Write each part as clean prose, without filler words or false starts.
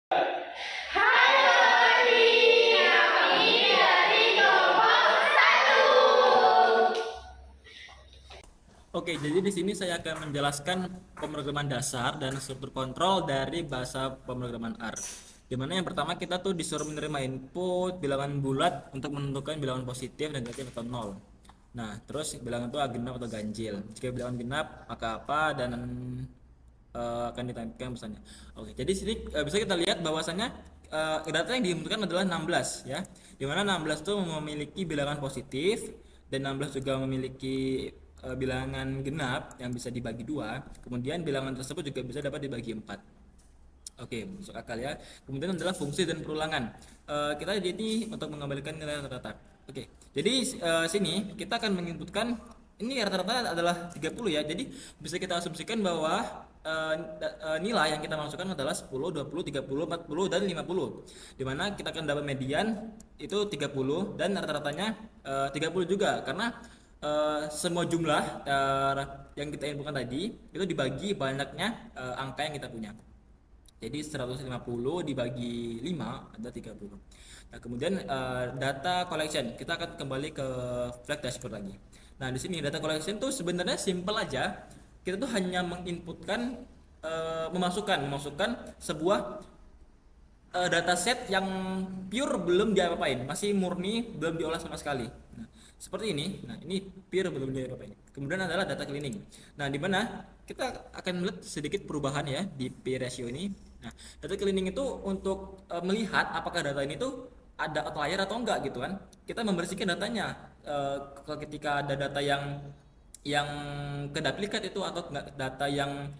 Oke, jadi di sini saya akan menjelaskan pemrograman dasar dan struktur kontrol dari bahasa pemrograman R. Dimana yang pertama kita tuh disuruh menerima input bilangan bulat untuk menentukan bilangan positif, negatif atau nol. Nah, terus bilangan itu genap atau ganjil. Jika bilangan genap, maka apa dan akan ditampilkan pesannya. Oke, jadi sini bisa kita lihat bahwasannya data yang diinputkan adalah 16 ya. Dimana 16 itu memiliki bilangan positif dan 16 juga memiliki bilangan genap yang bisa dibagi dua. Kemudian bilangan tersebut juga bisa dapat dibagi 4. Oke, masuk akal ya. Kemudian adalah fungsi dan perulangan. Kita jadi untuk mengembalikan nilai rata-rata. Oke, jadi sini kita akan menginputkan ini rata-rata adalah 30 ya. Jadi bisa kita asumsikan bahwa nilai yang kita masukkan adalah 10, 20, 30, 40 dan 50. Dimana kita akan dapat median itu 30 dan rata-ratanya 30 juga karena semua jumlah yang kita inputkan tadi itu dibagi banyaknya angka yang kita punya. Jadi 150 dibagi 5 ada 30. Nah, kemudian data collection. Kita akan kembali ke flag dashboard lagi. Nah, di sini data collection tuh sebenarnya simple aja. Kita tuh hanya menginputkan memasukkan sebuah dataset yang pure belum diapa-apain, masih murni belum diolah sama sekali. Nah, seperti ini. Nah, ini pure belum diapa-apain. Kemudian adalah data cleaning. Nah, di mana kita akan melihat sedikit perubahan ya di P ratio ini. Nah, data cleaning itu untuk melihat apakah data ini tuh ada outlier atau enggak gitu kan. Kita membersihkan datanya. Ketika ada data yang keduplikat itu atau data yang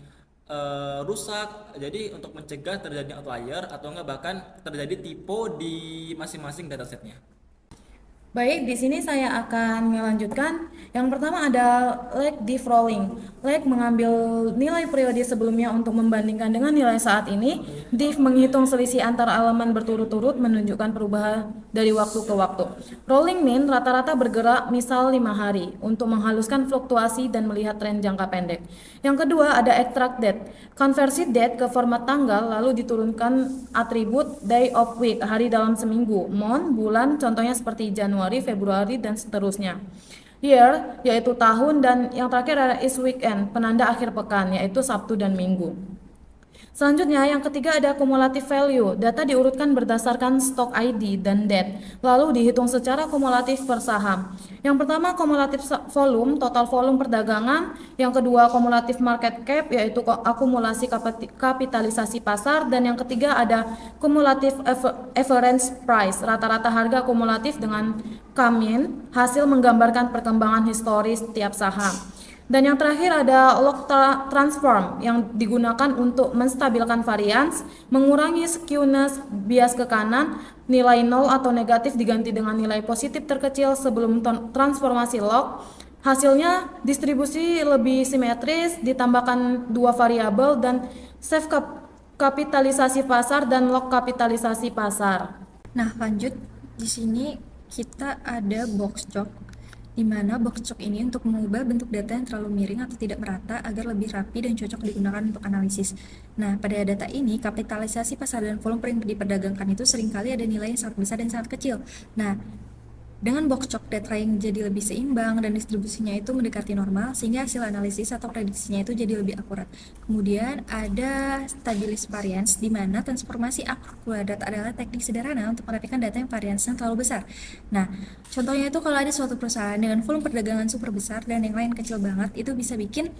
rusak, jadi untuk mencegah terjadinya outlier atau enggak bahkan terjadi typo di masing-masing datasetnya. Baik, di sini saya akan melanjutkan. Yang pertama ada lag diff rolling. Lag mengambil nilai periode sebelumnya untuk membandingkan dengan nilai saat ini. Diff menghitung selisih antara elemen berturut-turut menunjukkan perubahan dari waktu ke waktu. Rolling mean rata-rata bergerak misal 5 hari untuk menghaluskan fluktuasi dan melihat tren jangka pendek. Yang kedua ada extract date. Konversi date ke format tanggal lalu diturunkan atribut day of week, hari dalam seminggu, month, bulan, contohnya seperti Januari, Februari, dan seterusnya. Year, yaitu tahun, dan yang terakhir ada is weekend, penanda akhir pekan, yaitu Sabtu dan Minggu. Selanjutnya, yang ketiga ada cumulative value. Data diurutkan berdasarkan stock ID dan date, lalu dihitung secara kumulatif per saham. Yang pertama, cumulative volume, total volume perdagangan. Yang kedua, cumulative market cap, yaitu akumulasi kapitalisasi pasar. Dan yang ketiga ada cumulative average price, rata-rata harga kumulatif dengan Kamin, hasil menggambarkan perkembangan historis tiap saham. Dan yang terakhir ada log transform yang digunakan untuk menstabilkan varians, mengurangi skewness bias ke kanan, nilai 0 atau negatif diganti dengan nilai positif terkecil sebelum transformasi log. Hasilnya distribusi lebih simetris, ditambahkan dua variabel dan save kapitalisasi pasar dan log kapitalisasi pasar. Nah, lanjut di sini kita ada box chart, di mana box chart ini untuk mengubah bentuk data yang terlalu miring atau tidak merata agar lebih rapi dan cocok digunakan untuk analisis. Nah, pada data ini kapitalisasi pasar dan volume yang diperdagangkan itu seringkali ada nilai yang sangat besar dan sangat kecil. Nah, dengan box chart data yang jadi lebih seimbang dan distribusinya itu mendekati normal, sehingga hasil analisis atau prediksinya itu jadi lebih akurat. Kemudian ada stabilis variance, di mana transformasi akurat adalah teknik sederhana untuk merapikan data yang variansnya terlalu besar. Nah, contohnya itu kalau ada suatu perusahaan dengan volume perdagangan super besar dan yang lain kecil banget, itu bisa bikin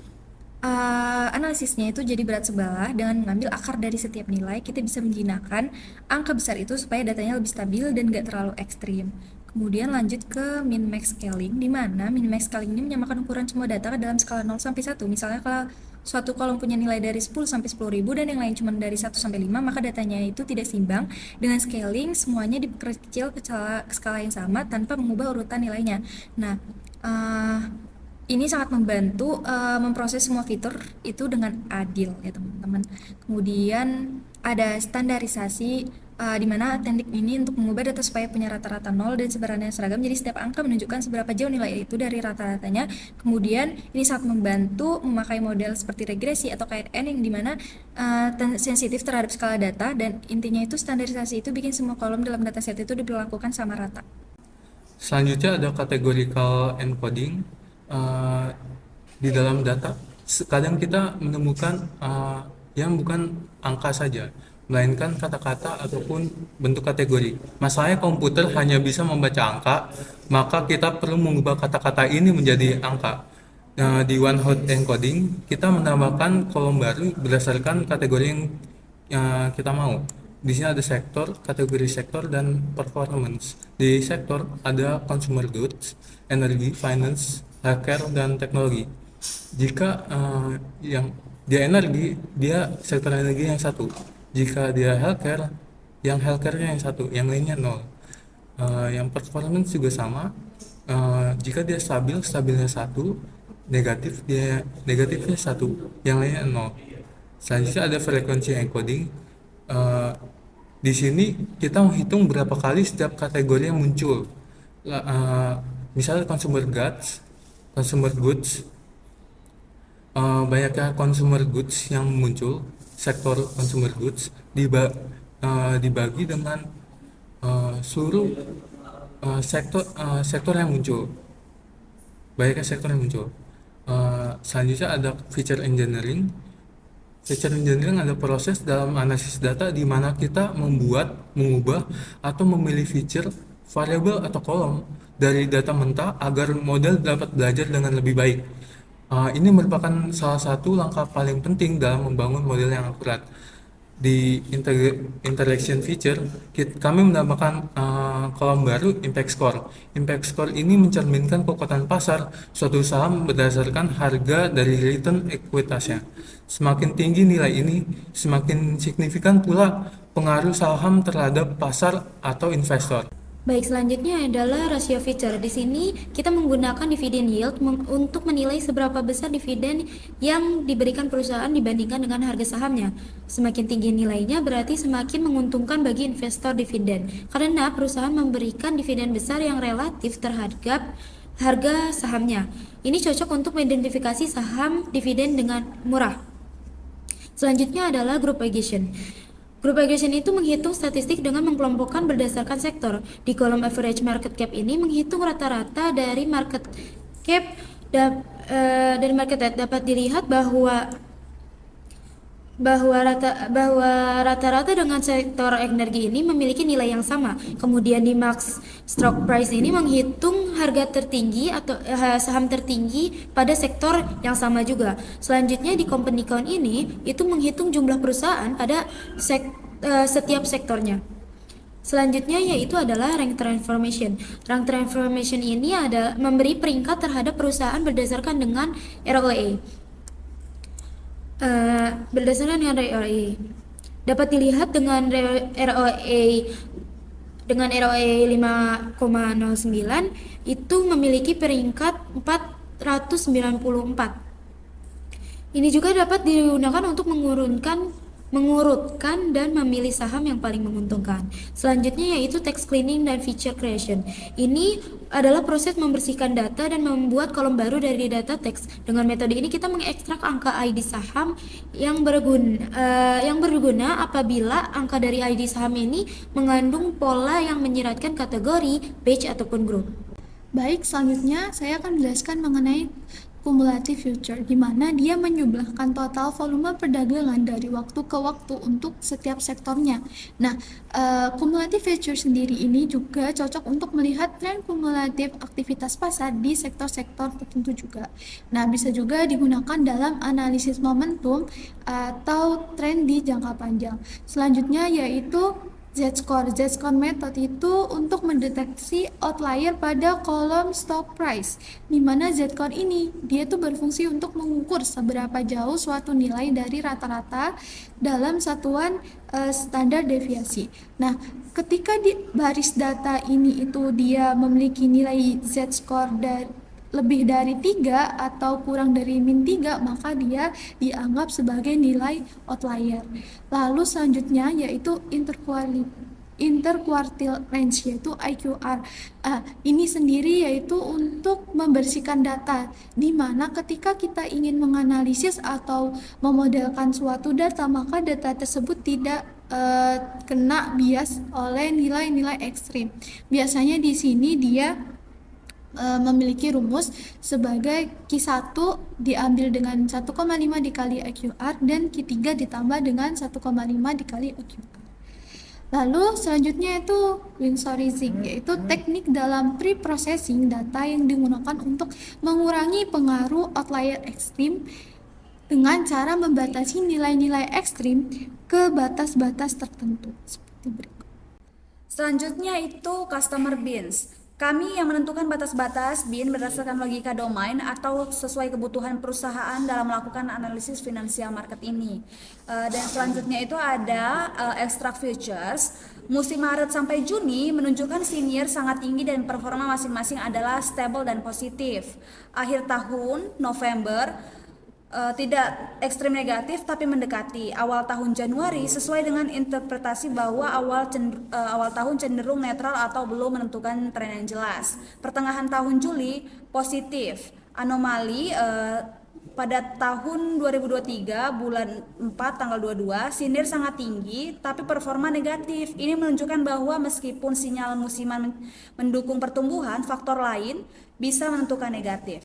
analisisnya itu jadi berat sebelah. Dengan mengambil akar dari setiap nilai, kita bisa menjinakkan angka besar itu supaya datanya lebih stabil dan gak terlalu ekstrim. Kemudian lanjut ke min-max scaling, di mana min-max scaling ini menyamakan ukuran semua data ke dalam skala 0 sampai 1. Misalnya kalau suatu kolom punya nilai dari 10 sampai 10.000 dan yang lain cuma dari 1 sampai 5, maka datanya itu tidak seimbang. Dengan scaling, semuanya diperkecil ke skala yang sama tanpa mengubah urutan nilainya. Nah, ini sangat membantu memproses semua fitur itu dengan adil ya teman-teman. Kemudian ada standarisasi di mana teknik ini untuk mengubah data supaya punya rata-rata nol dan sebarannya seragam. Jadi setiap angka menunjukkan seberapa jauh nilai itu dari rata-ratanya. Kemudian ini sangat membantu memakai model seperti regresi atau KNN yang dimana sensitif terhadap skala data, dan intinya itu standarisasi itu bikin semua kolom dalam dataset itu diberlakukan sama rata. Selanjutnya ada categorical encoding. Di dalam data, kadang kita menemukan yang bukan angka saja, melainkan kata-kata ataupun bentuk kategori. Masalahnya komputer hanya bisa membaca angka, maka kita perlu mengubah kata-kata ini menjadi angka. Di one hot encoding, kita menambahkan kolom baru berdasarkan kategori yang kita mau. Di sini ada sektor, kategori sektor, dan performance. Di sektor ada consumer goods, energi, finance, healthcare, dan teknologi. Jika yang dia energi, dia sektor energi yang satu. Jika dia healthcare, yang healthcare-nya yang satu, yang lainnya nol. Yang performance juga sama. Jika dia stabil, stabilnya satu. Negatif, dia negatifnya satu, yang lainnya nol. Selanjutnya ada frequency encoding. Di sini kita menghitung berapa kali setiap kategori yang muncul. Misalnya consumer goods, banyaknya consumer goods yang muncul, sektor consumer goods dibagi dengan seluruh sektor yang muncul, banyaknya sektor yang muncul. Selanjutnya ada feature engineering. Feature engineering adalah proses dalam analisis data di mana kita membuat, mengubah, atau memilih feature, variabel, atau kolom dari data mentah agar model dapat belajar dengan lebih baik. Ini merupakan salah satu langkah paling penting dalam membangun model yang akurat. Di interaction feature, kami menambahkan kolom baru impact score. Impact score ini mencerminkan kekuatan pasar suatu saham berdasarkan harga dari return ekuitasnya. Semakin tinggi nilai ini, semakin signifikan pula pengaruh saham terhadap pasar atau investor. Baik, selanjutnya adalah rasio feature. Di sini kita menggunakan dividend yield untuk menilai seberapa besar dividen yang diberikan perusahaan dibandingkan dengan harga sahamnya. Semakin tinggi nilainya berarti semakin menguntungkan bagi investor dividen, karena perusahaan memberikan dividen besar yang relatif terhadap harga sahamnya. Ini cocok untuk mengidentifikasi saham dividen dengan murah. Selanjutnya adalah group aggregation. Group aggregation itu menghitung statistik dengan mengkelompokkan berdasarkan sektor. Di kolom average market cap ini menghitung rata-rata dari market cap dapat dilihat bahwa rata-rata dengan sektor energi ini memiliki nilai yang sama. Kemudian di max stock price ini menghitung harga tertinggi atau saham tertinggi pada sektor yang sama juga. Selanjutnya di company count ini itu menghitung jumlah perusahaan pada setiap sektornya. Selanjutnya yaitu adalah rank transformation. Rank transformation ini ada memberi peringkat terhadap perusahaan berdasarkan dengan ROE. Berdasarkan dengan ROE dapat dilihat dengan ROE 5,09 itu memiliki peringkat 494. Ini juga dapat digunakan untuk mengurutkan dan memilih saham yang paling menguntungkan. Selanjutnya yaitu text cleaning dan feature creation. Ini adalah proses membersihkan data dan membuat kolom baru dari data teks. Dengan metode ini kita mengekstrak angka ID saham yang berguna apabila angka dari ID saham ini mengandung pola yang menyiratkan kategori, batch ataupun group. Baik, selanjutnya saya akan menjelaskan mengenai cumulative future, di mana dia menjumlahkan total volume perdagangan dari waktu ke waktu untuk setiap sektornya. Nah, cumulative future sendiri ini juga cocok untuk melihat tren kumulatif aktivitas pasar di sektor-sektor tertentu juga. Nah, bisa juga digunakan dalam analisis momentum atau tren di jangka panjang. Selanjutnya yaitu Z-score. Z-score method itu untuk mendeteksi outlier pada kolom stock price, di mana Z-score ini dia tuh berfungsi untuk mengukur seberapa jauh suatu nilai dari rata-rata dalam satuan standar deviasi. Nah, ketika di baris data ini itu dia memiliki nilai Z-score dan lebih dari 3 atau kurang dari -3, maka dia dianggap sebagai nilai outlier. Lalu selanjutnya yaitu interquartile range, yaitu IQR. Ini sendiri yaitu untuk membersihkan data, di mana ketika kita ingin menganalisis atau memodelkan suatu data, maka data tersebut tidak kena bias oleh nilai-nilai ekstrim. Biasanya di sini dia memiliki rumus sebagai Q1 diambil dengan 1,5 dikali IQR dan Q3 ditambah dengan 1,5 dikali IQR. Lalu selanjutnya itu windsorizing, yaitu teknik dalam pre-processing data yang digunakan untuk mengurangi pengaruh outlier ekstrim dengan cara membatasi nilai-nilai ekstrim ke batas-batas tertentu seperti berikut. Selanjutnya itu customer bins. Kami yang menentukan batas-batas bin berdasarkan logika domain atau sesuai kebutuhan perusahaan dalam melakukan analisis finansial market ini. Dan selanjutnya itu ada extract futures. Musim Maret sampai Juni menunjukkan senior sangat tinggi dan performa masing-masing adalah stable dan positif. Akhir tahun November tidak ekstrim negatif tapi mendekati. Awal tahun Januari sesuai dengan interpretasi bahwa awal tahun cenderung netral atau belum menentukan tren yang jelas. Pertengahan tahun Juli positif. Anomali pada tahun 2023 bulan 4 tanggal 22 sindir sangat tinggi tapi performa negatif. Ini menunjukkan bahwa meskipun sinyal musiman mendukung pertumbuhan, faktor lain bisa menentukan negatif.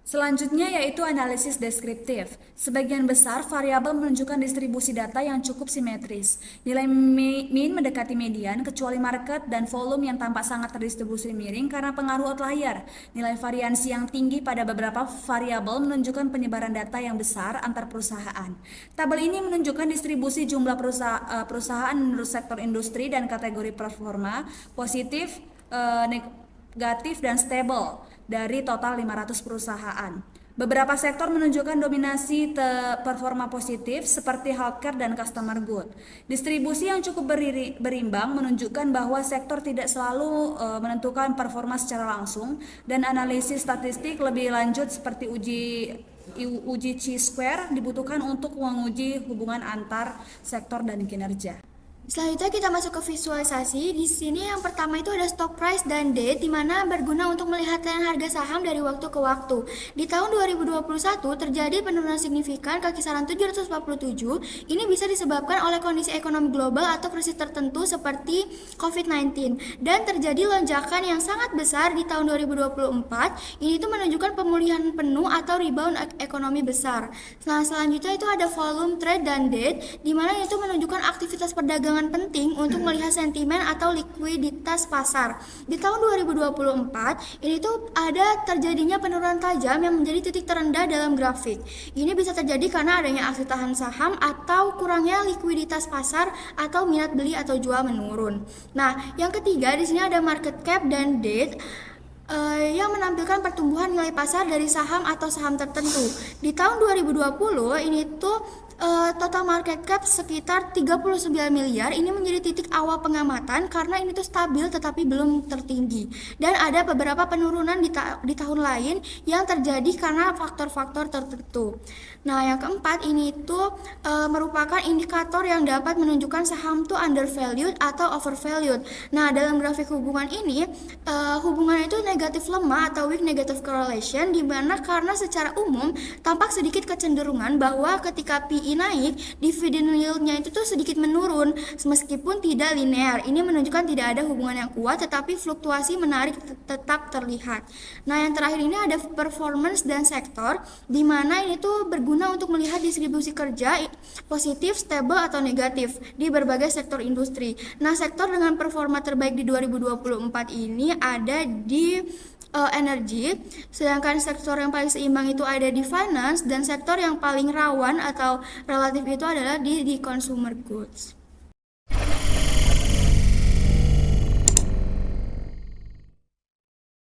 Selanjutnya yaitu analisis deskriptif. Sebagian besar variabel menunjukkan distribusi data yang cukup simetris. Nilai mean mendekati median kecuali market dan volume yang tampak sangat terdistribusi miring karena pengaruh outlier. Nilai variansi yang tinggi pada beberapa variabel menunjukkan penyebaran data yang besar antar perusahaan. Tabel ini menunjukkan distribusi jumlah perusahaan menurut sektor industri dan kategori performa positif, negatif, dan stable dari total 500 perusahaan. Beberapa sektor menunjukkan dominasi performa positif seperti healthcare dan customer good. Distribusi yang cukup berimbang menunjukkan bahwa sektor tidak selalu menentukan performa secara langsung dan analisis statistik lebih lanjut seperti uji chi-square dibutuhkan untuk menguji hubungan antar sektor dan kinerja. Selanjutnya kita masuk ke visualisasi. Di sini yang pertama itu ada stock price dan date, di mana berguna untuk melihat tren harga saham dari waktu ke waktu. Di tahun 2021 terjadi penurunan signifikan ke kisaran 747. Ini bisa disebabkan oleh kondisi ekonomi global atau krisis tertentu seperti COVID-19 dan terjadi lonjakan yang sangat besar di tahun 2024. Ini tuh menunjukkan pemulihan penuh atau rebound ekonomi besar. Nah, selanjutnya itu ada volume trade dan date, di mana itu menunjukkan aktivitas perdagangan penting untuk melihat sentimen atau likuiditas pasar. Di tahun 2024, ini tuh ada terjadinya penurunan tajam yang menjadi titik terendah dalam grafik. Ini bisa terjadi karena adanya aksi tahan saham atau kurangnya likuiditas pasar atau minat beli atau jual menurun. Nah, yang ketiga di sini ada market cap dan date yang menampilkan pertumbuhan nilai pasar dari saham atau saham tertentu. Di tahun 2020 ini tuh total market cap sekitar 39 miliar. Ini menjadi titik awal pengamatan karena ini tuh stabil tetapi belum tertinggi. Dan ada beberapa penurunan di tahun lain yang terjadi karena faktor-faktor tertentu. Nah, yang keempat ini tuh merupakan indikator yang dapat menunjukkan saham tuh undervalued atau overvalued. Nah, dalam grafik hubungan ini hubungan itu negatif lemah atau weak negative correlation, di mana karena secara umum tampak sedikit kecenderungan bahwa ketika PE naik, dividend yield-nya itu tuh sedikit menurun meskipun tidak linear. Ini menunjukkan tidak ada hubungan yang kuat tetapi fluktuasi menarik tetap terlihat. Nah, yang terakhir ini ada performance dan sektor, di mana ini tuh berguna untuk melihat distribusi kerja positif, stable atau negatif di berbagai sektor industri. Nah, sektor dengan performa terbaik di 2024 ini ada di energi, sedangkan sektor yang paling seimbang itu ada di finance, dan sektor yang paling rawan atau relatif itu adalah di consumer goods.